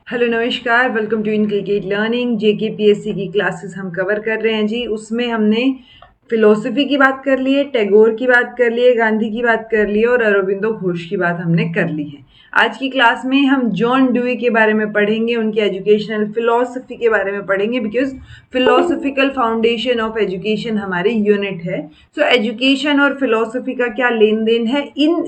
Hello नमस्कार, welcome to inculcate learning. JKPSC की classes हम कवर कर रहे हैं जी। उसमें हमने फिलोसफी की बात कर ली है, टैगोर की बात कर ली है, गांधी की बात कर ली है और अरबिंदो घोष की बात हमने कर ली है। आज की क्लास में हम जॉन ड्यूई के बारे में पढ़ेंगे, उनकी एजुकेशनल फिलोसफी के बारे में पढ़ेंगे, because philosophical foundation of education हमारी यूनिट है। सो एजुकेशन और फिलोसफी का क्या लेन देन है इन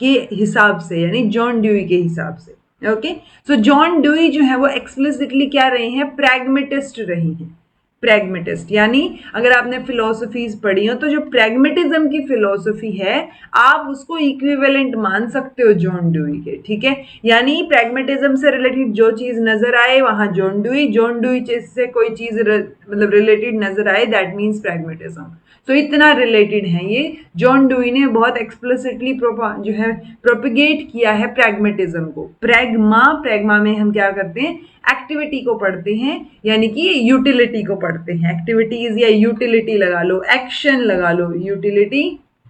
के हिसाब से, यानी जॉन ड्यूई के हिसाब से। ओके, सो जॉन ड्यूई जो है वो एक्सप्लिसिटली क्या रही हैं, प्रैग्मेटिस्ट रही हैं। प्रैग्मेटिस्ट यानी अगर आपने फिलोसफीज पढ़ी हो तो जो प्रैग्मेटिज्म की फिलोसफी है आप उसको इक्विवेलेंट मान सकते हो जॉन ड्यूई के। ठीक है, यानी प्रैग्मेटिज्म से रिलेटेड जो चीज नजर आए वहां जॉन ड्यूई से कोई चीज मतलब रिलेटेड नजर आए, दैट मीन्स प्रैग्मेटिज्म। तो इतना रिलेटेड है ये। जॉन ड्यूई ने बहुत एक्सप्लिसिटली जो है प्रोपिगेट किया है प्रैग्मेटिज्म को। प्रैग्मा में हम क्या करते हैं, एक्टिविटी को पढ़ते हैं, यानी कि यूटिलिटी को पढ़ते हैं। एक्टिविटीज या यूटिलिटी लगा लो, एक्शन लगा लो, यूटिलिटी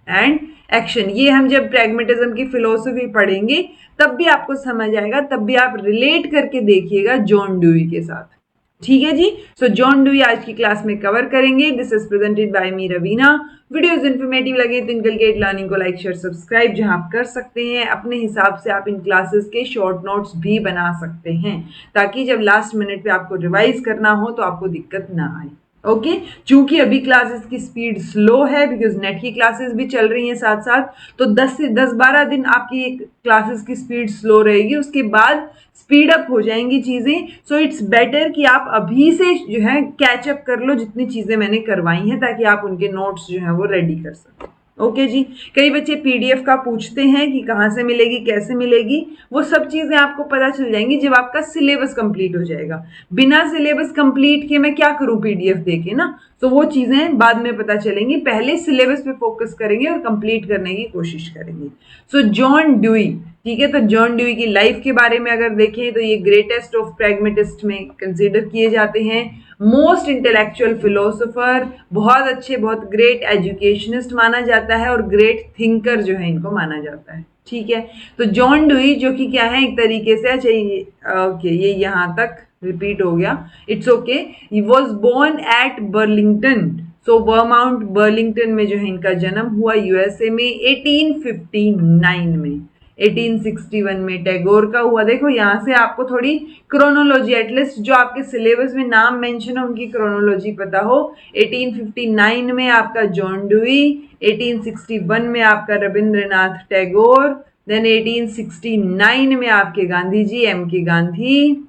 एंड एक्शन। ये हम जब प्रैग्मेटिज्म की फिलोसफी पढ़ेंगे तब भी आपको समझ आएगा, तब भी आप रिलेट करके देखिएगा जॉन ड्यूई के साथ। ठीक है जी। सो जॉन ड्यूई आज की क्लास में कवर करेंगे। This is presented by me Raveena. Videos informative लगे तो इनकलकेट लर्निंग को लाइक शेयर सब्सक्राइब जहां आप कर सकते हैं। अपने हिसाब से आप इन क्लासेस के शॉर्ट नोट्स भी बना सकते हैं, ताकि जब लास्ट मिनट पे आपको रिवाइज करना हो तो आपको दिक्कत ना आए। ओके, चूंकि अभी क्लासेस की स्पीड स्लो है, बिकॉज नेट की क्लासेस भी चल रही हैं साथ साथ, तो 10 12 दिन आपकी क्लासेस की स्पीड स्लो रहेगी, उसके बाद स्पीड अप हो जाएंगी चीजें। सो इट्स बेटर कि आप अभी से जो है कैचअप कर लो जितनी चीजें मैंने करवाई हैं, ताकि आप उनके नोट्स जो है वो रेडी कर सकें। ओके जी। कई बच्चे पीडीएफ का पूछते हैं कि कहाँ से मिलेगी, कैसे मिलेगी। वो सब चीजें आपको पता चल जाएंगी जब आपका सिलेबस कंप्लीट हो जाएगा। बिना सिलेबस कंप्लीट के मैं क्या करूं पीडीएफ देके ना, तो वो चीजें बाद में पता चलेंगी। पहले सिलेबस पे फोकस करेंगे और कंप्लीट करने की कोशिश करेंगे। सो जॉन ड्यूई, ठीक है, तो जॉन ड्यूई की लाइफ के बारे में अगर देखें तो ये ग्रेटेस्ट ऑफ प्रैग्मेटिस्ट में कंसीडर किए जाते हैं। मोस्ट इंटेलेक्चुअल फिलोसोफर, बहुत अच्छे, बहुत ग्रेट एजुकेशनिस्ट माना जाता है और ग्रेट थिंकर जो है इनको माना जाता है। ठीक है, तो जॉन ड्यूई जो कि क्या है एक तरीके से, अच्छा ओके ये यहाँ तक रिपीट हो गया, it's okay. He was born at Burlington, so Vermont Burlington में जो है इनका जन्म हुआ यूएसए में 1859 में। 1861 में टैगोर का हुआ। देखो यहाँ से आपको थोड़ी क्रोनोलॉजी, एटलीस्ट जो आपके सिलेबस में नाम मेंशन हो उनकी क्रोनोलॉजी पता हो। 1859 में आपका जॉन ड्यूई, 1861 में आपका रविंद्रनाथ टैगोर, देन 1869 में आपके गांधी जी, एम के गांधी,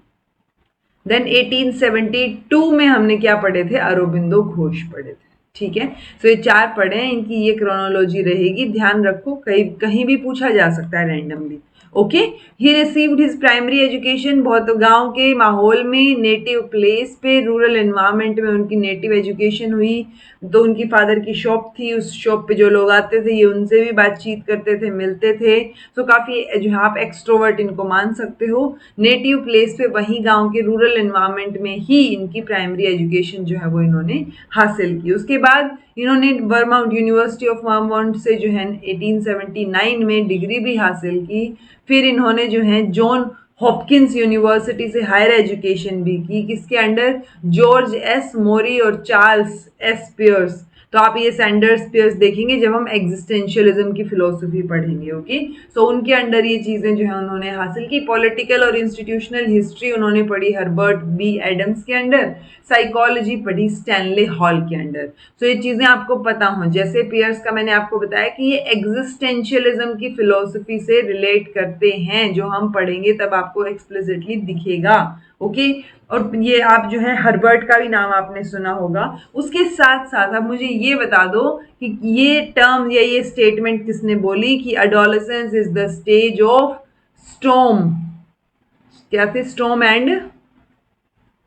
देन 1872 में हमने क्या पढ़े थे, अरबिंदो घोष पढ़े थे। ठीक है, तो ये 4 पढ़े हैं, इनकी ये क्रोनोलॉजी रहेगी, ध्यान रखो, कहीं कहीं भी पूछा जा सकता है randomly. Okay, he received his primary education, बहुत गांव के माहौल में, नेटिव प्लेस पे, रूरल एनवायरमेंट में उनकी नेटिव एजुकेशन हुई। तो उनकी फादर की शॉप थी, उस शॉप पे जो लोग आते थे ये उनसे भी बातचीत करते थे, मिलते थे। तो काफी जो आप एक्सट्रोवर्ट इनको मान सकते हो। नेटिव प्लेस पे, वहीं गांव के रूरल एनवायरमेंट में ही इनकी प्राइमरी एजुकेशन जो है वो इन्होंने हासिल की। उसके बाद इन्होंने वर्माउंट, यूनिवर्सिटी ऑफ वर्माउंट से जो है 1879 में डिग्री भी हासिल की। फिर इन्होंने जो है जॉन हॉपकिंस यूनिवर्सिटी से हायर एजुकेशन भी की, किसके अंडर, जॉर्ज एस मोरी और चार्ल्स एस पियर्स। तो आप ये सैंडर्स पियर्स देखेंगे जब हम एग्जिस्टेंशियलिज्म की फिलोसफी पढ़ेंगे। ओके, सो उनके अंडर ये चीजें जो है उन्होंने हासिल की। पॉलिटिकल और इंस्टीट्यूशनल हिस्ट्री उन्होंने पढ़ी हर्बर्ट बी एडम्स के अंडर। साइकोलॉजी पढ़ी स्टैनले हॉल के अंडर। तो ये चीजें आपको पता हो। जैसे पियर्स का मैंने आपको बताया कि ये एग्जिस्टेंशियलिज्म की फिलोसफी से रिलेट करते हैं, जो हम पढ़ेंगे तब आपको एक्सप्लिसिटली दिखेगा। ओके, और ये आप जो है हर्बर्ट का भी नाम आपने सुना होगा। उसके साथ साथ आप मुझे ये बता दो कि ये टर्म या ये स्टेटमेंट किसने बोली कि adolescence is the stage of storm. क्या थे, स्टॉर्म एंड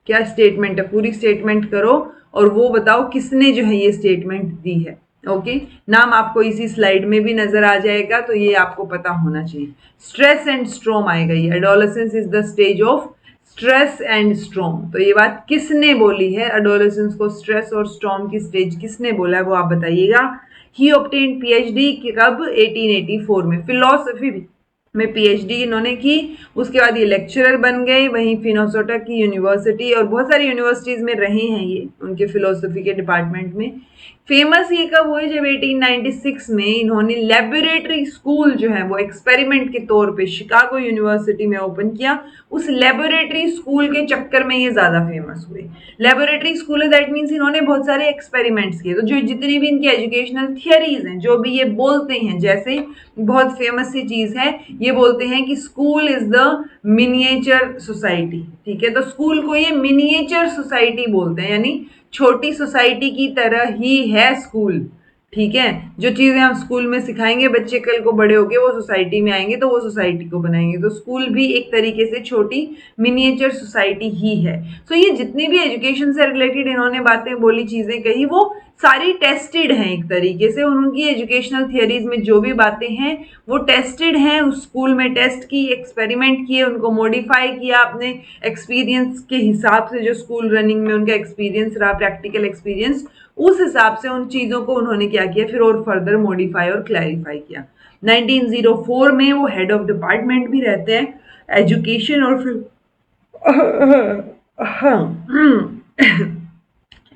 क्या स्टेटमेंट है, पूरी स्टेटमेंट करो और वो बताओ किसने जो है ये स्टेटमेंट दी है। ओके, नाम आपको इसी स्लाइड में भी नजर आ जाएगा, तो ये आपको पता होना चाहिए। स्ट्रेस एंड स्ट्रॉम आएगा ये, adolescence is the stage of stress and storm. तो ये बात किसने बोली है, एडोलेसेंस को स्ट्रेस और स्ट्रॉम की स्टेज किसने बोला है वो आप बताइएगा। ही ऑब्टेन्ड पीएचडी कब, 1884 में, फिलोसफी में पीएचडी इन्होंने की। उसके बाद ये लेक्चरर बन गए वहीं फिनोसोटा की यूनिवर्सिटी और बहुत सारी यूनिवर्सिटीज़ में रहे हैं ये उनके फिलोसफी के डिपार्टमेंट में। फेमस ये कब हुए, जब 1896 में इन्होंने लेबोरेटरी स्कूल जो है वो एक्सपेरिमेंट के तौर पे शिकागो यूनिवर्सिटी में ओपन किया। उस लेबोरेटरी स्कूल के चक्कर में ये ज़्यादा फेमस हुए। लेबोरेटरी स्कूल दैट मीन्स इन्होंने बहुत सारे एक्सपेरिमेंट्स किए। तो जो जितनी भी इनकी एजुकेशनल थियरीज हैं, जो भी ये बोलते हैं, जैसे बहुत फेमस सी चीज़ है, ये बोलते हैं कि school is the miniature society. ठीक है, तो स्कूल को ये मिनिएचर सोसाइटी बोलते हैं, यानी छोटी सोसाइटी की तरह ही है स्कूल। ठीक है, जो चीज़ें हम स्कूल में सिखाएंगे बच्चे कल को बड़े होके वो सोसाइटी में आएंगे तो वो सोसाइटी को बनाएंगे। तो स्कूल भी एक तरीके से छोटी मिनिएचर सोसाइटी ही है। सो ये जितनी भी एजुकेशन से रिलेटेड इन्होंने बातें बोली, चीज़ें कही, वो सारी टेस्टेड हैं एक तरीके से। उनकी एजुकेशनल थियरीज में जो भी बातें हैं वो टेस्टेड हैं, उस स्कूल में टेस्ट की, एक्सपेरिमेंट किए, उनको मॉडिफाई किया अपने एक्सपीरियंस के हिसाब से, जो स्कूल रनिंग में उनका एक्सपीरियंस रहा, प्रैक्टिकल एक्सपीरियंस, उस हिसाब से उन चीज़ों को उन्होंने क्या किया, फिर और फर्दर मॉडिफाई और क्लैरिफाई किया। 1904 में वो हेड ऑफ डिपार्टमेंट भी रहते हैं एजुकेशन और फिर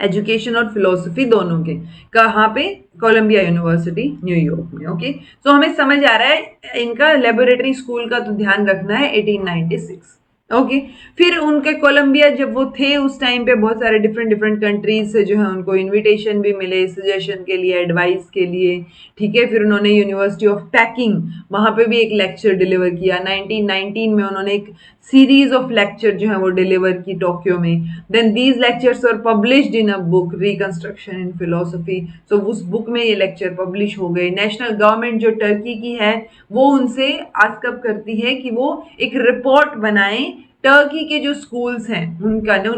एजुकेशन और फिलोसफी दोनों के। कहाँ पे? कोलंबिया यूनिवर्सिटी न्यूयॉर्क में। ओके, सो हमें समझ आ रहा है इनका लेबोरेटरी स्कूल का तो ध्यान रखना है 1896। ओके, फिर उनके कोलंबिया जब वो थे उस टाइम पे बहुत सारे डिफरेंट डिफरेंट कंट्रीज से जो है उनको इनविटेशन भी मिले सजेशन के लिए, एडवाइस के लिए। ठीक है, फिर उन्होंने यूनिवर्सिटी ऑफ पैकिंग वहाँ पे भी एक लेक्चर डिलीवर किया। 1919 में उन्होंने एक सीरीज ऑफ लेक्चर जो है वो डिलीवर की टोक्यो में। Then these lectures were published in a book reconstruction in philosophy. So उस बुक में ये लेक्चर पब्लिश हो गए। नेशनल गवर्नमेंट जो टर्की की है वो उनसे आस्कअप करती है कि वो एक रिपोर्ट बनाएं टर्की के जो स्कूल्स हैं उनका जो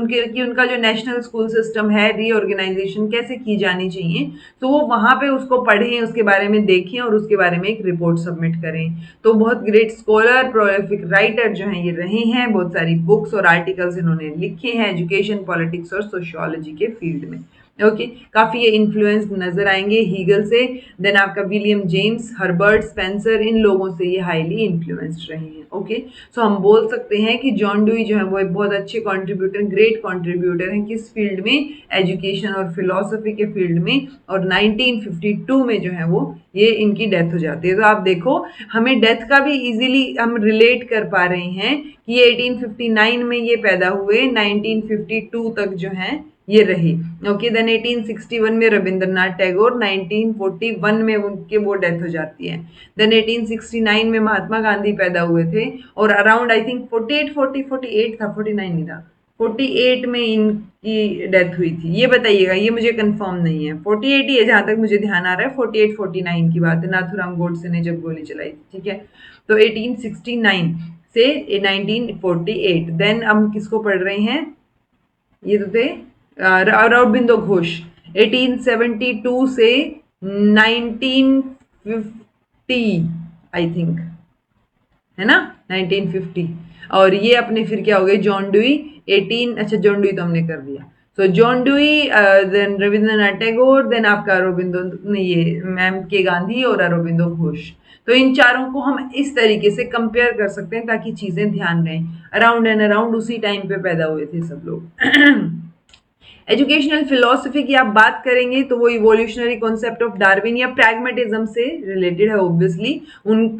नेशनल स्कूल सिस्टम है, रीऑर्गेनाइजेशन कैसे की जानी चाहिए, तो वो वहां पे उसको पढ़ें, उसके बारे में देखें और उसके बारे में एक रिपोर्ट सबमिट करें। तो बहुत ग्रेट स्कॉलर, प्रोलिफिक राइटर जो हैं ये रहे हैं। बहुत सारी बुक्स और आर्टिकल्स इन्होंने लिखे हैं एजुकेशन, पॉलिटिक्स और सोशियोलॉजी के फील्ड में। ओके, काफ़ी ये इन्फ्लुएंस नजर आएंगे हीगल से। देन आपका विलियम जेम्स, हर्बर्ट स्पेंसर, इन लोगों से ये हाईली इन्फ्लुएंस्ड रहे हैं। ओके, सो हम बोल सकते हैं कि जॉन डुई जो है वो एक बहुत अच्छे कंट्रीब्यूटर, ग्रेट कंट्रीब्यूटर हैं किस फील्ड में, एजुकेशन और फिलोसफी के फील्ड में। और 1952 में जो है वो ये इनकी डेथ हो जाती है। तो आप देखो हमें डेथ का भी इजीली हम रिलेट कर पा रहे हैं कि ये 1859 में ये पैदा हुए, 1952 तक जो है ये रही। ओके, देन 1861 में रविंद्रनाथ टैगोर, 1941 में उनके वो डेथ हो जाती है। देन 1869 में महात्मा गांधी पैदा हुए थे और अराउंड आई थिंक 48 था, 49 नहीं था, 48 में इनकी डेथ हुई थी। ये बताइएगा, ये मुझे कंफर्म नहीं है, 48 ही है जहां तक मुझे ध्यान आ रहा है। 48-49 की बात है, नाथुराम गोडसे ने जब गोली चलाई थी। ठीक है, तो 1869 से 1948। देन हम किसको पढ़ रहे हैं, ये तो थे अरबिंदो घोष, 1872 से 1950 आई थिंक, है ना, 1950। और ये अपने फिर क्या हो गए, जॉन डुई 18, अच्छा जॉन डुई तो हमने कर दिया। So John Dewey, then Rabindranath Tagore, then आपका अरबिंदो, ये मैम के गांधी और अरबिंदो घोष। तो इन चारों को हम इस तरीके से कंपेयर कर सकते हैं ताकि चीजें ध्यान रहें। अराउंड एंड अराउंड उसी टाइम पे पैदा हुए थे सब लोग। एजुकेशनल फिलोसफी की आप बात करेंगे तो वो इवोल्यूशनरी कॉन्सेप्ट ऑफ डार्विन या प्रैग्मेटिज्म से रिलेटेड है ऑब्वियसली।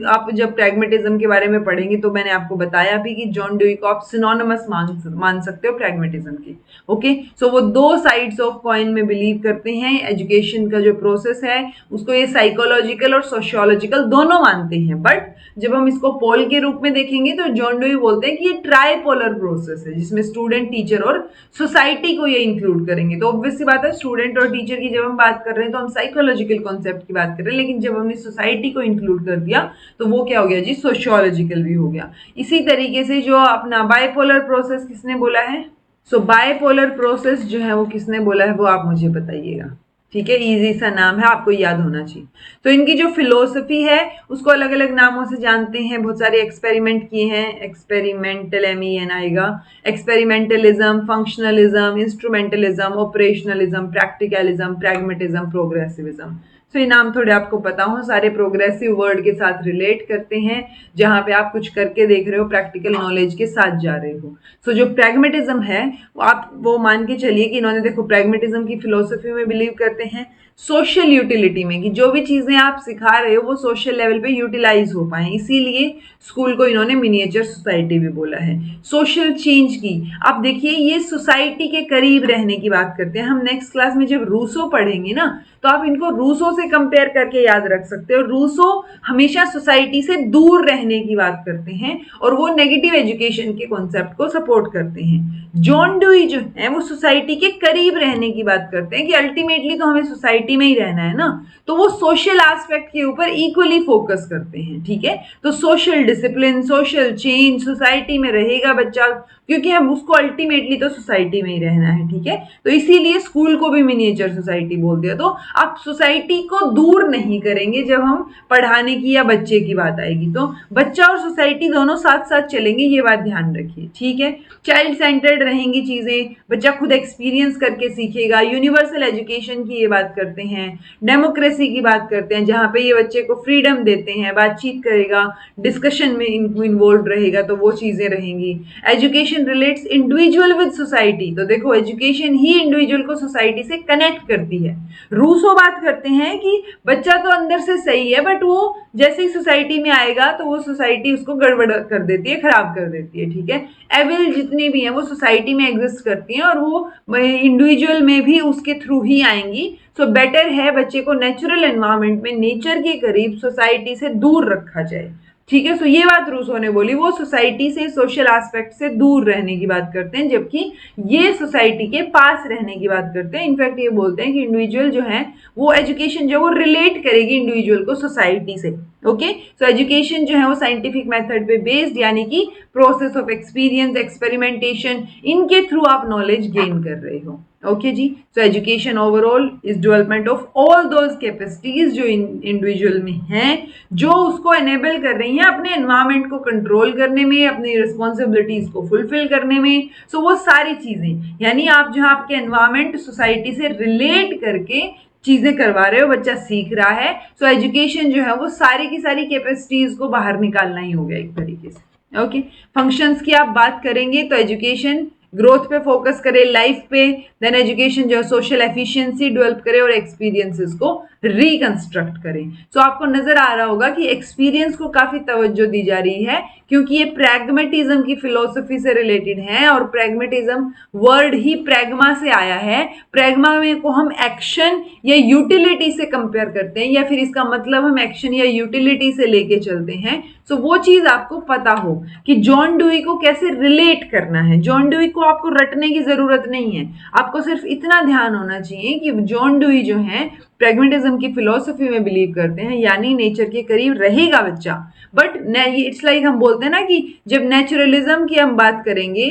आप जब प्रैग्मेटिज्म के बारे में पढ़ेंगे तो मैंने आपको बताया भी कि जॉन डुई को आप सिनोनिमस मान सकते हो प्रैग्मेटिज्म के। ओके, सो वो दो साइड्स ऑफ कॉइन में बिलीव करते हैं। एजुकेशन का जो प्रोसेस है उसको ये साइकोलॉजिकल और सोशियोलॉजिकल दोनों मानते हैं, बट जब हम इसको पोल के रूप में देखेंगे तो जॉन डुई बोलते हैं कि ये ट्राइपोलर प्रोसेस है जिसमें स्टूडेंट, टीचर और सोसाइटी को ये इंक्लूड करेंगे। तो ऑब्वियस सी बात है, स्टूडेंट और टीचर की जब हम बात कर रहे हैं तो हम साइकोलॉजिकल कॉन्सेप्ट की बात कर रहे हैं, लेकिन जब हमने सोसाइटी को इंक्लूड कर दिया तो वो क्या हो गया जी, सोशियोलॉजिकल भी हो गया। इसी तरीके से जो अपना बाइपोलर प्रोसेस किसने बोला है, सो बाइपोलर प्रोसेस जो है वो किसने बोला है वो आप मुझे बताइएगा। ठीक है, इजी सा नाम है, आपको याद होना चाहिए। तो इनकी जो फिलोसफी है उसको अलग अलग नामों से जानते हैं, बहुत सारे एक्सपेरिमेंट किए हैं। एक्सपेरिमेंटल एम आएगा, एक्सपेरिमेंटलिज्म, फंक्शनलिज्म, इंस्ट्रूमेंटलिज्म, ऑपरेशनलिज्म, प्रैक्टिकलिज्म, प्रैग्मेटिज्म, प्रोग्रेसिविज्म। सो ये नाम थोड़े आपको पता हो, सारे प्रोग्रेसिव वर्ड के साथ रिलेट करते हैं, जहां पे आप कुछ करके देख रहे हो, प्रैक्टिकल नॉलेज के साथ जा रहे हो। सो जो प्रैग्मेटिज्म है वो आप वो मान के चलिए कि इन्होंने देखो प्रैग्मेटिज्म की फिलोसफी में बिलीव करते हैं सोशल यूटिलिटी में, कि जो भी चीजें आप सिखा रहे हो वो सोशल लेवल पे यूटिलाइज हो पाए, इसीलिए स्कूल को इन्होंने मिनिएचर सोसाइटी भी बोला है। सोशल चेंज की आप देखिए, ये सोसाइटी के करीब रहने की बात करते हैं। हम नेक्स्ट क्लास में जब रूसो पढ़ेंगे ना, तो आप इनको रूसो से कंपेयर करके याद रख सकते हो। रूसो हमेशा सोसाइटी से दूर रहने की बात करते हैं और वो नेगेटिव एजुकेशन के कॉन्सेप्ट को सपोर्ट करते हैं। जॉन डुई जो है वो सोसाइटी के करीब रहने की बात करते हैं कि अल्टीमेटली तो हमें सोसाइटी में ही रहना है ना, तो वो सोशल एस्पेक्ट के ऊपर इक्वली फोकस करते हैं। ठीक है, तो social discipline, social change, society में रहेगा बच्चा, क्योंकि हम उसको अल्टीमेटली तो सोसाइटी में ही रहना है। ठीक है, तो इसीलिए स्कूल को भी मिनिएचर सोसाइटी बोल दिया। तो आप सोसाइटी को दूर नहीं करेंगे जब हम पढ़ाने की या बच्चे की बात आएगी, तो बच्चा और सोसाइटी दोनों साथ साथ चलेंगे, ये बात ध्यान रखिए। ठीक है, चाइल्ड सेंटर्ड रहेंगी चीजें, बच्चा खुद एक्सपीरियंस करके सीखेगा। यूनिवर्सल एजुकेशन की ये बात करते हैं, डेमोक्रेसी की बात करते हैं, जहां पे ये बच्चे को फ्रीडम देते हैं, बातचीत करेगा, डिस्कशन में इन्वॉल्व रहेगा, तो वो चीजें रहेंगी। Education relates individual with society, तो देखो एजुकेशन ही इंडिविजुअल को सोसाइटी से कनेक्ट करती है। रूसो बात करते हैं कि बच्चा तो अंदर से सही है, बट वो जैसे ही सोसाइटी में आएगा तो वो सोसाइटी उसको गड़बड़ कर देती है, खराब कर देती है। ठीक है, एविल जितनी भी हैं वो सोसाइटी में एग्जिस्ट करती हैं और वो इंडिविजुअल में भी उसके थ्रू ही आएंगी। सो बेटर है बच्चे को नेचुरल एनवायरनमेंट में, नेचर के करीब, सोसाइटी से दूर रखा जाए। ठीक है, सो ये बात रूसो ने बोली, वो सोसाइटी से, सोशल एस्पेक्ट से दूर रहने की बात करते हैं, जबकि ये सोसाइटी के पास रहने की बात करते हैं। इनफैक्ट ये बोलते हैं कि इंडिविजुअल जो है वो एजुकेशन जो वो रिलेट करेगी इंडिविजुअल को सोसाइटी से। ओके, सो एजुकेशन जो है वो साइंटिफिक मेथड पे बेस्ड, यानी कि प्रोसेस ऑफ एक्सपीरियंस, एक्सपेरिमेंटेशन, इनके थ्रू आप नॉलेज गेन कर रहे हो। ओके जी, so education overall is development of all those capacities जो इंडिविजुअल में हैं, जो उसको एनेबल कर रही हैं अपने एनवायरमेंट को कंट्रोल करने में, अपनी रिस्पॉन्सिबिलिटीज को फुलफिल करने में। सो वो सारी चीजें, यानी आप जहां आपके एनवायरमेंट सोसाइटी से रिलेट करके चीजें करवा रहे हो, बच्चा सीख रहा है। सो एजुकेशन जो है वो सारी की सारी कैपेसिटीज को बाहर निकालना ही हो गया एक तरीके से। ओके, फंक्शंस की आप बात करेंगे तो एजुकेशन ग्रोथ पे फोकस करे, लाइफ पे, देन एजुकेशन जो है सोशल एफिशिएंसी डेवलप करे और एक्सपीरियंसेस को रिकंस्ट्रक्ट करें। सो आपको नजर आ रहा होगा कि एक्सपीरियंस को काफी तवज्जो दी जा रही है, क्योंकि ये प्रैग्मेटिज्म की फिलोसफी से रिलेटेड है और प्रैग्मेटिज्म वर्ड ही प्रैग्मा से आया है। प्रैग्मा में को हम एक्शन या यूटिलिटी से कंपेयर करते हैं, या फिर इसका मतलब हम एक्शन या यूटिलिटी से लेके चलते हैं। सो वो चीज आपको पता हो कि जॉन डुई को कैसे रिलेट करना है। जॉन डुई को आपको रटने की जरूरत नहीं है, आपको सिर्फ इतना ध्यान होना चाहिए कि जॉन डुई जो है प्रैग्मेटिज्म की फिलोसफी में बिलीव करते हैं, यानी नेचर के करीब रहेगा बच्चा। बट इट्स लाइक हम बोलते हैं ना कि जब नेचुरलिज्म की हम बात करेंगे,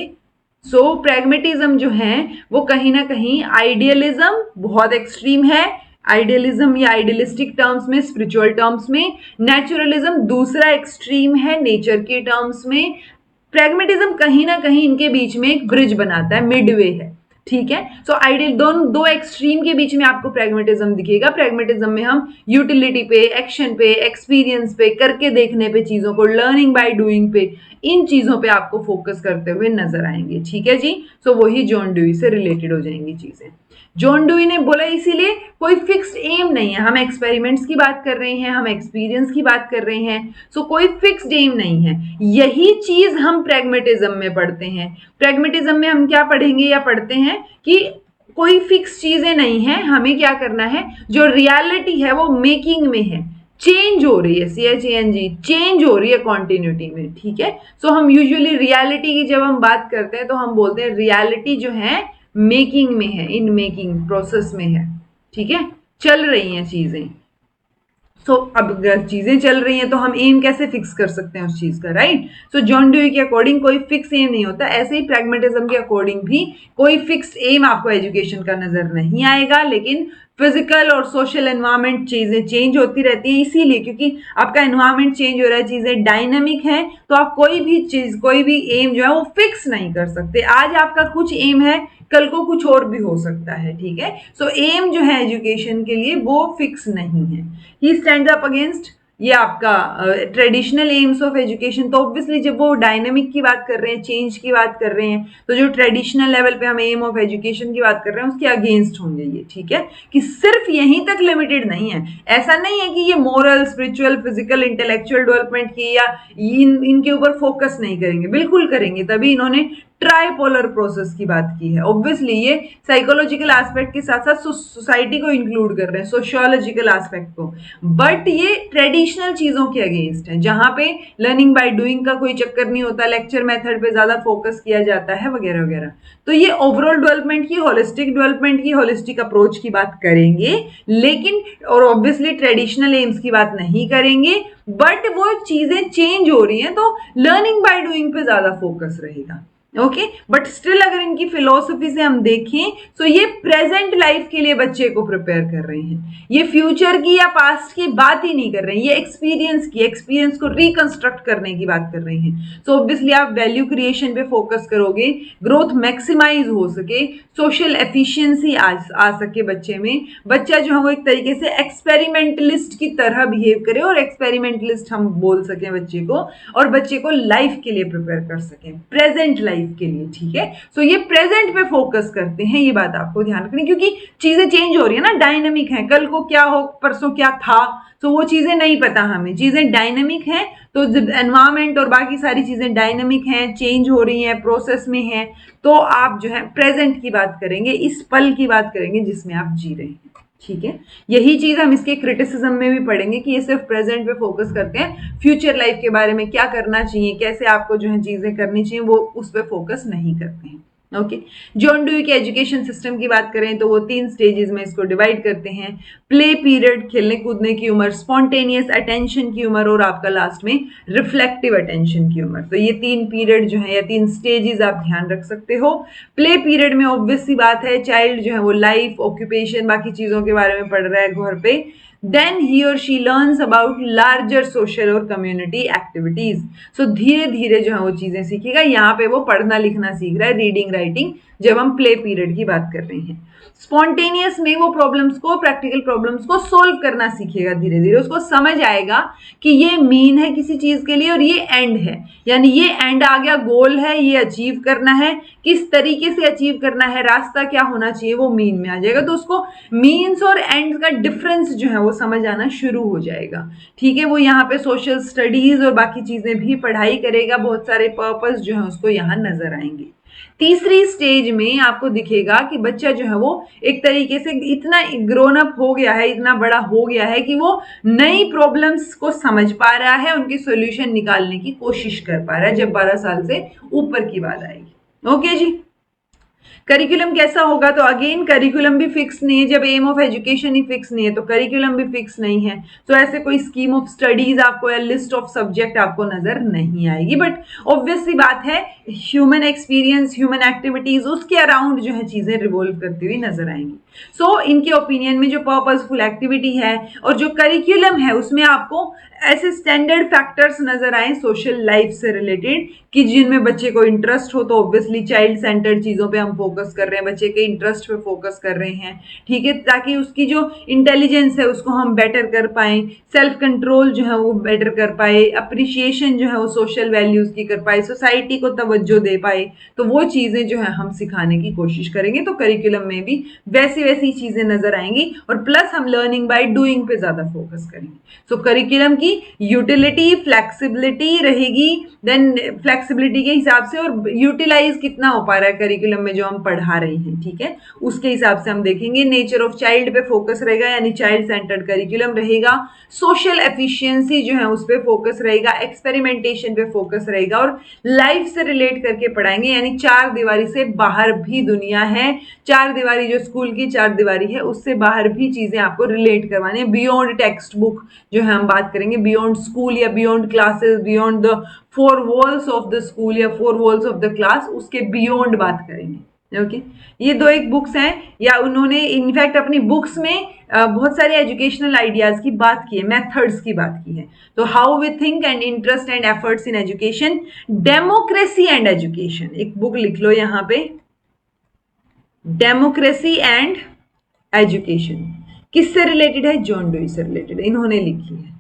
सो प्रैग्मेटिज्म जो है वो कहीं ना कहीं आइडियलिज्म बहुत एक्सट्रीम है, आइडियलिज्म या आइडियलिस्टिक टर्म्स में, स्पिरिचुअल टर्म्स में। नेचुरलिज्म दूसरा एक्सट्रीम है नेचर के टर्म्स में। प्रैग्मेटिज्म कहीं ना कहीं इनके बीच में एक ब्रिज बनाता है, मिडवे है। ठीक है, सो आइडियल दो एक्सट्रीम के बीच में आपको प्रैग्मेटिज्म दिखेगा। प्रैग्मेटिज्म में हम यूटिलिटी पे, एक्शन पे, एक्सपीरियंस पे, करके देखने पे, चीजों को लर्निंग बाय डूइंग पे, इन चीजों पे आपको फोकस करते हुए नजर आएंगे। ठीक है जी, सो वही जॉन डुई से रिलेटेड हो जाएंगी चीजें। जॉन डुई ने बोला इसीलिए कोई फिक्स्ड एम नहीं है, हम एक्सपेरिमेंट्स की बात कर रहे हैं, हम एक्सपीरियंस की बात कर रहे हैं, सो कोई फिक्स्ड एम नहीं है। यही चीज हम प्रैग्मेटिज्म में पढ़ते हैं। प्रैग्मेटिज्म में हम क्या पढ़ेंगे या पढ़ते हैं कि कोई फिक्स चीजें नहीं है, हमें क्या करना है, जो रियलिटी है वो मेकिंग में है, चेंज हो रही है, CHANG, चेंज हो रही है कॉन्टिन्यूटी में। ठीक है, सो हम यूजुअली रियलिटी की जब हम बात करते हैं तो हम बोलते हैं रियलिटी जो है मेकिंग में है, इन मेकिंग प्रोसेस में है। ठीक है, चल रही हैं चीजें। सो अब अगर चीजें चल रही हैं तो हम एम कैसे फिक्स कर सकते हैं उस चीज का, राइट। सो जॉन डुई के अकॉर्डिंग कोई फिक्स एम नहीं होता, ऐसे ही प्रैग्मेटिज्म के अकॉर्डिंग भी कोई फिक्स एम आपको एजुकेशन का नजर नहीं आएगा, लेकिन फिजिकल और सोशल एनवायरनमेंट चीजें चेंज होती रहती हैं, इसीलिए क्योंकि आपका एनवायरनमेंट चेंज हो रहा है, चीजें डायनामिक हैं, तो आप कोई भी चीज, कोई भी एम जो है वो फिक्स नहीं कर सकते। आज आपका कुछ एम है, कल को कुछ और भी हो सकता है, ठीक है। सो एम जो है एजुकेशन के लिए वो फिक्स नहीं है। ही स्टैंड अप अगेंस्ट ये आपका ट्रेडिशनल एम्स ऑफ एजुकेशन। तो ऑब्वियसली जब वो डायनेमिक की बात कर रहे हैं, चेंज की बात कर रहे हैं, तो जो ट्रेडिशनल लेवल पे हम एम ऑफ एजुकेशन की बात कर रहे हैं उसके अगेंस्ट होंगे ये, ठीक है। कि सिर्फ यहीं तक लिमिटेड नहीं है, ऐसा नहीं है कि ये moral, spiritual, physical, intellectual development की या इनके ऊपर फोकस नहीं करेंगे, बिल्कुल करेंगे, तभी इन्होंने ट्राइपोलर प्रोसेस की बात की है। ऑब्वियसली ये साइकोलॉजिकल एस्पेक्ट के साथ साथ सोसाइटी को इंक्लूड कर रहे हैं, सोशियोलॉजिकल एस्पेक्ट को, बट ये ट्रेडिशनल चीजों के अगेंस्ट है, जहां पे लर्निंग बाय डूइंग का कोई चक्कर नहीं होता, लेक्चर मेथड पे ज्यादा फोकस किया जाता है वगैरह वगैरह। तो ये ओवरऑल डेवलपमेंट की, होलिस्टिक अप्रोच की बात करेंगे, लेकिन और ऑब्वियसली ट्रेडिशनल एम्स की बात नहीं करेंगे, बट वो चीजें चेंज हो रही हैं तो लर्निंग बाय डूइंग पे ज्यादा फोकस रहेगा। ओके, बट स्टिल अगर इनकी फिलॉसफी से हम देखें तो ये प्रेजेंट लाइफ के लिए बच्चे को प्रिपेयर कर रहे हैं, ये फ्यूचर की या पास्ट की बात ही नहीं कर रहे हैं, ये एक्सपीरियंस को रिकंस्ट्रक्ट करने की बात कर रहे हैं। सो ऑब्वियसली आप वैल्यू क्रिएशन पे फोकस करोगे, ग्रोथ मैक्सिमाइज हो सके, सोशल एफिशिएंसी आ सके बच्चे में, बच्चा जो है वो एक तरीके से एक्सपेरिमेंटलिस्ट की तरह बिहेव करे, और एक्सपेरिमेंटलिस्ट हम बोल सकें बच्चे को, और बच्चे को लाइफ के लिए प्रिपेयर कर सकें, प्रेजेंट लाइफ के लिए, ठीक है। सो ये प्रेजेंट पे फोकस करते हैं, ये बात आपको ध्यान रखनी, क्योंकि चीजें चेंज हो रही है ना, डायनामिक है, कल को क्या हो, परसों क्या था, तो वो चीजें नहीं पता हमें, चीजें डायनामिक हैं, तो एनवायरमेंट और बाकी सारी चीजें डायनामिक हैं, चेंज हो रही हैं, प्रोसेस में हैं, तो आप जो है प्रेजेंट की बात करेंगे, इस पल की बात करेंगे जिसमें आप जी रहे हैं, ठीक है। यही चीज हम इसके क्रिटिसिज्म में भी पढ़ेंगे कि ये सिर्फ प्रेजेंट पे फोकस करते हैं, फ्यूचर लाइफ के बारे में क्या करना चाहिए, कैसे आपको जो है चीजें करनी चाहिए, वो उस पर फोकस नहीं करते हैं। ओके, जॉन डुई के एजुकेशन सिस्टम की बात करें तो वो 3 स्टेजेस में इसको डिवाइड करते हैं, प्ले पीरियड, खेलने कूदने की उम्र, स्पॉन्टेनियस अटेंशन की उम्र, और आपका लास्ट में रिफ्लेक्टिव अटेंशन की उम्र। तो ये 3 पीरियड जो है या 3 स्टेजेस आप ध्यान रख सकते हो। प्ले पीरियड में ऑब्वियस सी बात है, चाइल्ड जो है वो लाइफ, ऑक्यूपेशन, बाकी चीजों के बारे में पढ़ रहा है घर पे, then he or she learns about larger social और community activities। so धीरे धीरे जो है वो चीजें सीखेगा, यहाँ पे वो पढ़ना लिखना सीख रहा है, रीडिंग राइटिंग, जब हम प्ले पीरियड की बात कर रहे हैं। स्पॉन्टेनियस में वो प्रॉब्लम्स को, प्रैक्टिकल प्रॉब्लम्स को सोल्व करना सीखेगा, धीरे धीरे उसको समझ आएगा कि ये मीन है किसी चीज के लिए और ये एंड है, यानी ये एंड आ गया, गोल है, ये अचीव करना है, किस तरीके से अचीव करना है, रास्ता क्या होना चाहिए, वो मीन में आ जाएगा, तो उसको मीन्स और एंड का डिफरेंस जो है वो समझ आना शुरू हो जाएगा, ठीक है। वो यहाँ पे सोशल स्टडीज और बाकी चीजें भी पढ़ाई करेगा, बहुत सारे पर्पस जो है उसको यहाँ नजर आएंगे। तीसरी स्टेज में आपको दिखेगा कि बच्चा जो है वो एक तरीके से इतना ग्रोन अप हो गया है, इतना बड़ा हो गया है कि वो नई प्रॉब्लम्स को समझ पा रहा है, उनकी सॉल्यूशन निकालने की कोशिश कर पा रहा है, जब 12 साल से ऊपर की बात आएगी। ओके जी, करिकुलम कैसा होगा, तो अगेन करिकुलम भी फिक्स नहीं है, जब एम ऑफ एजुकेशन ही फिक्स नहीं है तो करिकुलम भी फिक्स नहीं है, तो ऐसे कोई स्कीम ऑफ स्टडीज आपको या लिस्ट ऑफ सब्जेक्ट आपको नजर नहीं आएगी, बट ऑब्वियस सी बात है, ह्यूमन एक्सपीरियंस, ह्यूमन एक्टिविटीज, उसके अराउंड जो है चीजें रिवॉल्व करती हुई नजर आएंगी। सो इनके ओपिनियन में जो पर्पसफुल एक्टिविटी है और जो करिकुलम है उसमें आपको ऐसे स्टैंडर्ड फैक्टर्स नजर आए सोशल लाइफ से रिलेटेड कि जिनमें बच्चे को इंटरेस्ट हो, तो ऑब्वियसली चाइल्ड सेंटर्ड चीजों पे हम फोकस कर रहे हैं, बच्चे के इंटरेस्ट पे फोकस कर रहे हैं, ठीक है, ताकि उसकी जो इंटेलिजेंस है उसको हम बेटर कर पाए, सेल्फ कंट्रोल जो है वो बेटर कर पाए, अप्रिशिएशन जो है वो सोशल वैल्यूज की कर पाए, सोसाइटी को तवज्जो दे पाए, तो वो चीजें जो है हम सिखाने की कोशिश करेंगे। तो करिकुलम में भी वैसी वैसी चीजें नजर आएंगी, और प्लस हम लर्निंग बाय डूइंग पे ज्यादा फोकस करेंगे। सो करिकुलम की यूटिलिटी, फ्लेक्सिबिलिटी रहेगी, देन फ्लेक्सिबिलिटी के हिसाब से और यूटिलाइज कितना हो पा रहा है करिकुलम में जो हम पढ़ा रहे हैं, ठीक है, उसके हिसाब से हम देखेंगे। नेचर ऑफ चाइल्ड पे फोकस रहेगा, यानी चाइल्ड सेंटर्ड करिकुलम रहेगा। सोशल एफिशिएंसी जो है उस पर फोकस रहेगा, एक्सपेरिमेंटेशन पे फोकस रहेगा, और लाइफ से रिलेट करके पढ़ाएंगे, यानी 4 दीवारी से बाहर भी दुनिया है, 4 दीवारी जो स्कूल की 4 दीवारी है उससे बाहर भी चीजें आपको रिलेट करवानी है, बियॉन्ड टेक्स्ट बुक जो है हम बात करेंगे, बियॉन्ड स्कूल या beyond classes, beyond the 4 walls of the school या 4 वॉल्स ऑफ द क्लास, उसके बियॉन्ड बात करेंगे, ओके ये दो एक बुक्स हैं, या उन्होंने इनफैक्ट अपनी बुक्स में बहुत सारे एजुकेशनल आइडियाज की बात की है, मेथड्स की बात की है। तो how we think and interest and efforts in education, democracy and education, एक बुक लिख लो यहाँ पे, डेमोक्रेसी एंड एजुकेशन। किससे रिलेटेड है? जॉन डुई से रिलेटेड, इन्होंने लिखी है।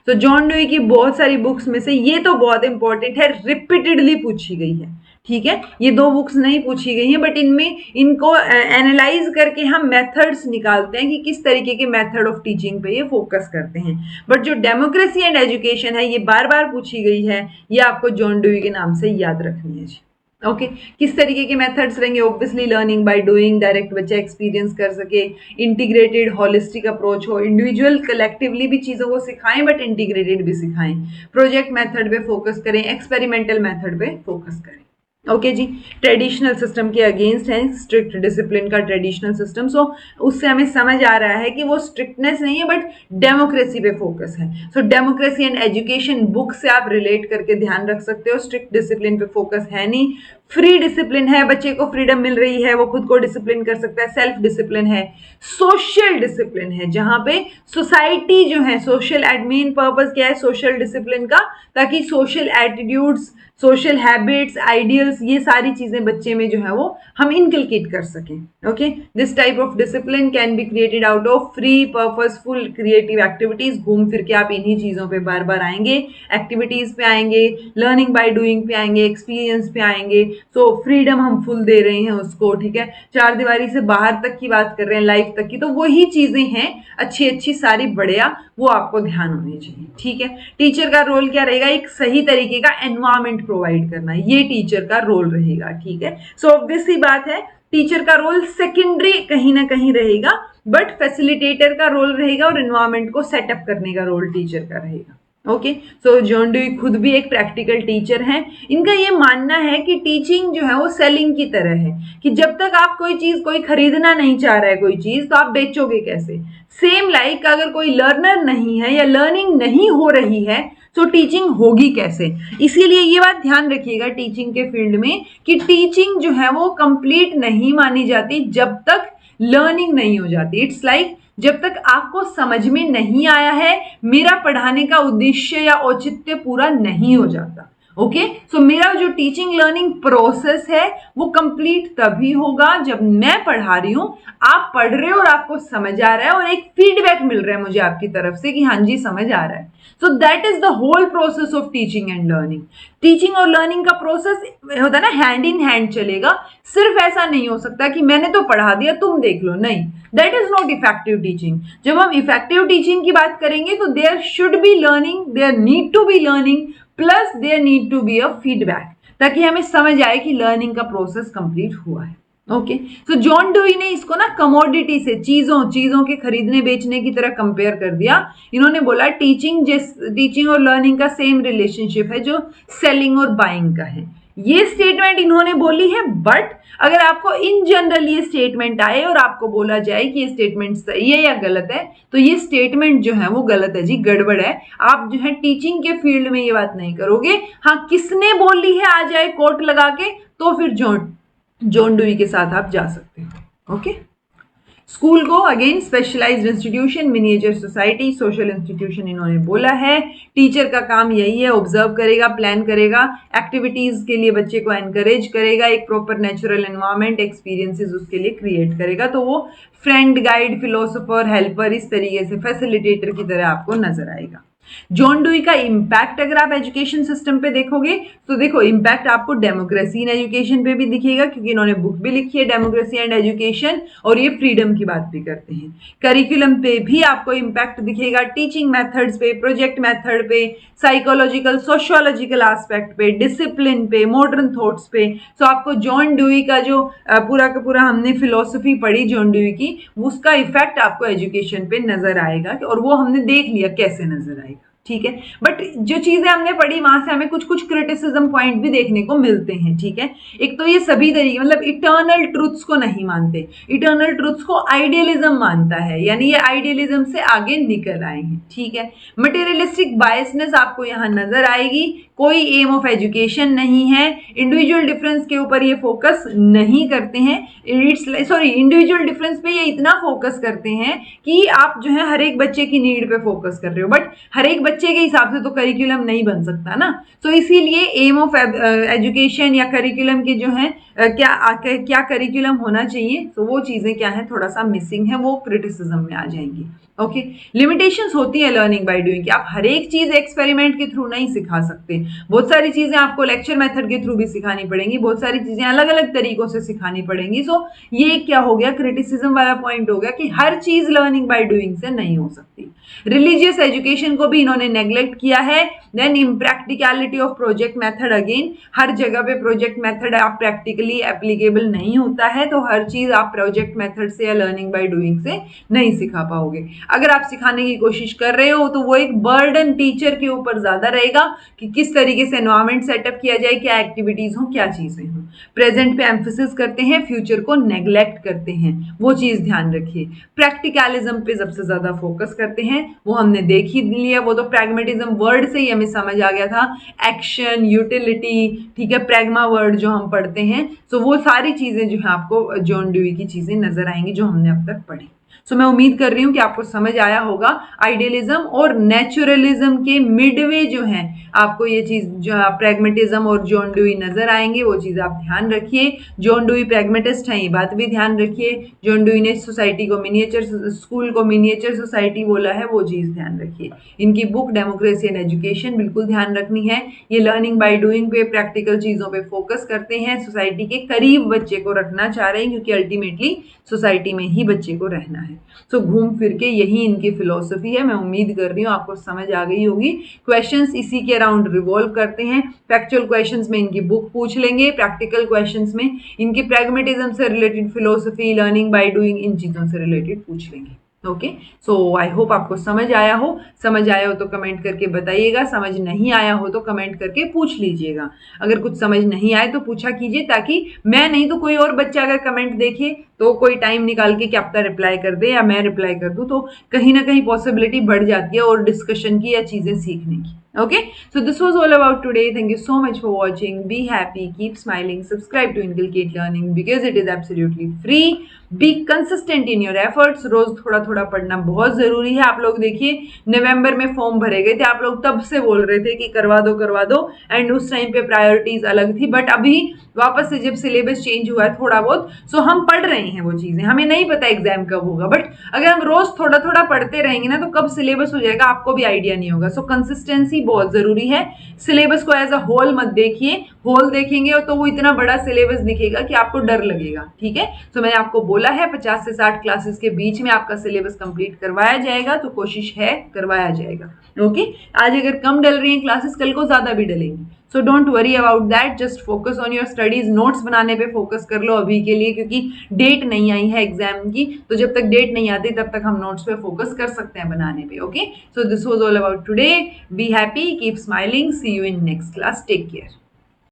तो जॉन डुई की बहुत सारी बुक्स में से ये तो बहुत इंपॉर्टेंट है, रिपीटेडली पूछी गई है, ठीक है। ये दो बुक्स नहीं पूछी गई हैं, बट इनमें इनको एनालाइज करके हम मेथड्स निकालते हैं कि किस तरीके के मेथड ऑफ टीचिंग पे ये फोकस करते हैं। बट जो डेमोक्रेसी एंड एजुकेशन है ये बार बार पूछी गई है, ये आपको जॉन डुई के नाम से याद रखनी है जी। ओके किस तरीके के मेथड्स रहेंगे? Obviously learning by doing, direct बच्चा एक्सपीरियंस कर सके, इंटीग्रेटेड हॉलिस्टिक अप्रोच हो, इंडिविजुअल कलेक्टिवली भी चीज़ों को सिखाएं बट इंटीग्रेटेड भी सिखाएं, प्रोजेक्ट मेथड पे फोकस करें, एक्सपेरिमेंटल मेथड पे फोकस करें। ओके जी, ट्रेडिशनल सिस्टम के अगेंस्ट है स्ट्रिक्ट डिसिप्लिन का ट्रेडिशनल सिस्टम। सो उससे हमें समझ आ रहा है कि वो स्ट्रिक्टनेस नहीं है बट डेमोक्रेसी पे फोकस है। सो डेमोक्रेसी एंड एजुकेशन बुक से आप रिलेट करके ध्यान रख सकते हो, स्ट्रिक्ट डिसिप्लिन पे फोकस है नहीं, फ्री डिसिप्लिन है, बच्चे को फ्रीडम मिल रही है, वो खुद को डिसिप्लिन कर सकता है, सेल्फ डिसिप्लिन है। सोशल डिसिप्लिन है जहां पे सोसाइटी जो है, सोशल एडमिन पर्पस क्या है सोशल डिसिप्लिन का, ताकि social attitudes, social habits, ideals, ये सारी चीजें बच्चे में जो है वो हम इनकलकेट कर सकें। Okay this type of discipline can be created out of free purposeful creative activities. घूम फिर के आप इन्हीं चीजों पे बार बार आएंगे, एक्टिविटीज पे आएंगे, लर्निंग बाय डूइंग पे आएंगे, एक्सपीरियंस पे आएंगे। सो फ्रीडम हम फुल दे रहे हैं उसको, ठीक है, चार दीवारी से बाहर तक की बात कर रहे हैं, लाइफ तक की, तो वही चीजें हैं अच्छी अच्छी सारी बढ़िया, वो आपको ध्यान होनी चाहिए, ठीक है। टीचर का रोल क्या रहेगा? एक सही तरीके का एनवायरमेंट प्रोवाइड करना, ये टीचर का रोल रहेगा, ठीक है। सो ऑब्वियस सी बात है टीचर का रोल सेकेंडरी कहीं ना कहीं रहेगा, बट फैसिलिटेटर का रोल रहेगा और एनवायरमेंट को सेटअप करने का रोल टीचर का रहेगा। ओके सो जॉन डुई खुद भी एक प्रैक्टिकल टीचर हैं। इनका ये मानना है कि टीचिंग जो है वो सेलिंग की तरह है, कि जब तक आप कोई चीज, कोई खरीदना नहीं चाह रहा है कोई चीज, तो आप बेचोगे कैसे? सेम लाइक अगर कोई लर्नर नहीं है या लर्निंग नहीं हो रही है तो टीचिंग होगी कैसे? इसीलिए ये बात ध्यान रखिएगा टीचिंग के फील्ड में कि टीचिंग जो है वो कंप्लीट नहीं मानी जाती जब तक लर्निंग नहीं हो जाती। इट्स लाइक जब तक आपको समझ में नहीं आया है, मेरा पढ़ाने का उद्देश्य या औचित्य पूरा नहीं हो जाता। ओके सो मेरा जो टीचिंग लर्निंग प्रोसेस है वो कंप्लीट तभी होगा जब मैं पढ़ा रही हूं, आप पढ़ रहे हो और आपको समझ आ रहा है और एक फीडबैक मिल रहा है मुझे आपकी तरफ से कि हाँ जी समझ आ रहा है। So that is the whole process of teaching and learning. Teaching और लर्निंग का प्रोसेस होता है ना, हैंड इन हैंड चलेगा। सिर्फ ऐसा नहीं हो सकता कि मैंने तो पढ़ा दिया तुम देख लो, नहीं, that is not effective teaching. जब हम इफेक्टिव टीचिंग की बात करेंगे तो there should be learning, there need to be learning, plus there need to be a feedback, ताकि हमें समझ आए कि लर्निंग का प्रोसेस कंप्लीट हुआ है। ओके सो जॉन डुई ने इसको ना कमोडिटी से, चीजों के खरीदने बेचने की तरह कंपेयर कर दिया। इन्होंने बोला टीचिंग और लर्निंग का सेम रिलेशनशिप है जो सेलिंग और बाइंग का है। ये स्टेटमेंट इन्होंने बोली है, बट अगर आपको इन जनरल ये स्टेटमेंट आए और आपको बोला जाए कि ये स्टेटमेंट सही है या गलत है, तो ये स्टेटमेंट जो है वो गलत है जी, गड़बड़ है। आप जो है टीचिंग के फील्ड में ये बात नहीं करोगे। हाँ किसने बोली है आ जाए कोट लगा के, तो फिर जॉन डुई के साथ आप जा सकते हो। ओके स्कूल को again specialized institution, miniature society, social institution इन्होंने बोला है। टीचर का काम यही है, ऑब्जर्व करेगा, प्लान करेगा, एक्टिविटीज के लिए बच्चे को एनकरेज करेगा, एक प्रॉपर नेचुरल एनवायरमेंट, एक्सपीरियंसेस उसके लिए क्रिएट करेगा। तो वो फ्रेंड, गाइड, फिलोसोफर, हेल्पर, इस तरीके से फैसिलिटेटर की तरह आपको नजर आएगा। जॉन डुई का इम्पैक्ट अगर आप एजुकेशन सिस्टम पे देखोगे तो देखो इम्पैक्ट आपको डेमोक्रेसी इन एजुकेशन पे भी दिखेगा, क्योंकि इन्होंने बुक भी लिखी है डेमोक्रेसी एंड एजुकेशन, और ये फ्रीडम की बात भी करते हैं। करिकुलम पे भी आपको इम्पैक्ट दिखेगा, टीचिंग मेथड्स पे, प्रोजेक्ट मेथड पे, साइकोलॉजिकल सोशियोलॉजिकल एस्पेक्ट पे, डिसिप्लिन पे, मॉडर्न थॉट्स पे। सो आपको जॉन डुई का जो पूरा का पूरा हमने फिलोसफी पढ़ी जॉन डुई की, उसका इफेक्ट आपको एजुकेशन पे नजर आएगा, और वो हमने देख लिया कैसे नजर आएगा, ठीक है। बट जो चीजें हमने पढ़ी वहां से हमें कुछ कुछ क्रिटिसिज्म पॉइंट भी देखने को मिलते हैं, ठीक है। एक तो ये सभी तरीके मतलब इटर्नल ट्रुथ्स को नहीं मानते, इटर्नल ट्रुथ्स को आइडियलिज्म मानता है, यानी ये आइडियलिज्म से आगे निकल आए हैं, ठीक है। मटेरियलिस्टिक बायसनेस आपको यहाँ नजर आएगी कोई एम ऑफ एजुकेशन नहीं है, इंडिविजुअल डिफरेंस के ऊपर ये फोकस नहीं करते हैं, इंडिविजुअल डिफरेंस पे ये इतना फोकस करते हैं कि आप जो है हर एक बच्चे की नीड पे फोकस कर रहे हो, बट हर एक बच्चे के हिसाब से तो करिकुलम नहीं बन सकता ना। तो इसीलिए एम ऑफ एजुकेशन या करिकुलम के जो है क्या करिकुलम होना चाहिए, तो वो चीजें क्या है थोड़ा सा मिसिंग है, वो क्रिटिसिज्म में आ जाएंगी। ओके, लिमिटेशंस होती है लर्निंग बाय डूइंग की, आप हर एक चीज एक्सपेरिमेंट के थ्रू नहीं सिखा सकते, बहुत सारी चीजें आपको लेक्चर मेथड के थ्रू भी सिखानी पड़ेंगी, बहुत सारी चीजें अलग अलग तरीकों से सिखानी पड़ेंगी। सो ये क्या हो गया, क्रिटिसिज्म वाला पॉइंट हो गया कि हर चीज लर्निंग बाय डूइंग से नहीं हो सकती। रिलीजियस एजुकेशन को भी इन्होंने नेग्लेक्ट किया है। Then impracticality of project method, again हर जगह पे प्रोजेक्ट मेथड आप प्रैक्टिकली एप्लीकेबल नहीं होता है, तो हर चीज आप प्रोजेक्ट मेथड से या लर्निंग बाय डूइंग से नहीं सिखा पाओगे। अगर आप सिखाने की कोशिश कर रहे हो तो वो एक बर्डन टीचर के ऊपर ज्यादा रहेगा कि किस तरीके से एनवायरमेंट सेटअप किया जाए, क्या एक्टिविटीज हो, क्या चीजें हो। प्रेजेंट पे एम्फेसिस करते हैं, फ्यूचर को नेग्लेक्ट करते हैं, वो चीज ध्यान रखिए। प्रैक्टिकलिज्म पे सबसे ज्यादा फोकस करते हैं, वो हमने देख ही लिया, वो तो प्रैग्मेटिज्म वर्ड से ही हमें समझ आ गया था, एक्शन, यूटिलिटी, ठीक है, प्रैग्मा वर्ड जो हम पढ़ते हैं, सो वो सारी चीजें जो है आपको जॉन ड्यूई की चीजें नजर आएंगी जो हमने अब तक पढ़ी। सो मैं उम्मीद कर रही हूँ कि आपको समझ आया होगा। आइडियलिज्म और नेचुरलिज्म के मिडवे जो है आपको ये चीज जो प्रैग्मेटिज्म और जॉन ड्यूई नजर आएंगे, वो चीज आप ध्यान रखिए। जॉन ड्यूई प्रैग्मेटिस्ट है, ये बात भी ध्यान रखिए। जॉन ड्यूई ने सोसाइटी को मिनिएचर स्कूल को मिनिएचर सोसाइटी बोला है, वो चीज ध्यान रखिए। इनकी बुक डेमोक्रेसी एंड एजुकेशन बिल्कुल ध्यान रखनी है। ये लर्निंग बाय डूइंग पे, प्रैक्टिकल चीजों पे फोकस करते हैं, सोसाइटी के करीब बच्चे को रखना चाह रहे हैं, क्योंकि अल्टीमेटली सोसाइटी में ही बच्चे को रहना है। सो घूम फिर के यही इनकी फिलॉसफी है। मैं उम्मीद कर रही हूँ आपको समझ आ गई होगी। क्वेश्चंस इसी के अराउंड रिवॉल्व करते हैं। फैक्चुअल क्वेश्चंस में इनकी बुक पूछ लेंगे, प्रैक्टिकल क्वेश्चंस में इनकी प्रैग्मेटिज्म से related philosophy, learning by doing, इन चीजों से रिलेटेड पूछ लेंगे। ओके, सो आई होप आपको समझ आया हो। समझ आया हो तो कमेंट करके बताइएगा, समझ नहीं आया हो तो कमेंट करके पूछ लीजिएगा। अगर कुछ समझ नहीं आए तो पूछा कीजिए, ताकि मैं नहीं तो कोई और बच्चा अगर कमेंट देखे तो कोई टाइम निकाल के क्या पता रिप्लाई कर दे या मैं रिप्लाई कर दूं, तो कहीं ना कहीं पॉसिबिलिटी बढ़ जाती है और डिस्कशन की या चीजें सीखने की। Okay, so this was all about today. Thank you so much for watching. Be happy, keep smiling, subscribe to Inculcate Learning because it is absolutely free. Be consistent in your efforts. रोज थोड़ा थोड़ा पढ़ना बहुत जरूरी है। आप लोग देखिए, नवंबर में फॉर्म भरे गए थे, आप लोग तब से बोल रहे थे कि करवा दो, एंड उस टाइम पे प्रायोरिटीज अलग थी, बट अभी वापस से जब सिलेबस चेंज हुआ है थोड़ा बहुत, सो हम पढ़ रहे हैं वो चीजें। हमें नहीं पता एग्जाम कब होगा, बट अगर हम रोज थोड़ा थोड़ा पढ़ते रहेंगे ना, तो कब सिलेबस हो जाएगा आपको भी आइडिया नहीं होगा। सो कंसिस्टेंसी बहुत जरूरी है। सिलेबस को एज अ होल मत देखिए, होल देखेंगे तो वो इतना बड़ा सिलेबस दिखेगा कि आपको डर लगेगा। ठीक है, तो मैंने आपको बोला है 50 से 60 क्लासेस के बीच में आपका सिलेबस कंप्लीट करवाया जाएगा, तो कोशिश है करवाया जाएगा। ओके, आज अगर कम डल रही हैं क्लासेस, कल को ज्यादा भी डलेंगी। So don't worry about that, just focus on your studies. Notes बनाने पे फोकस कर लो अभी के लिए, क्योंकि डेट नहीं आई है एग्जाम की, तो जब तक डेट नहीं आती तब तक हम नोट्स पे फोकस कर सकते हैं बनाने पे। Okay, so this was all about today. Be happy, keep smiling, see you in next class, take care.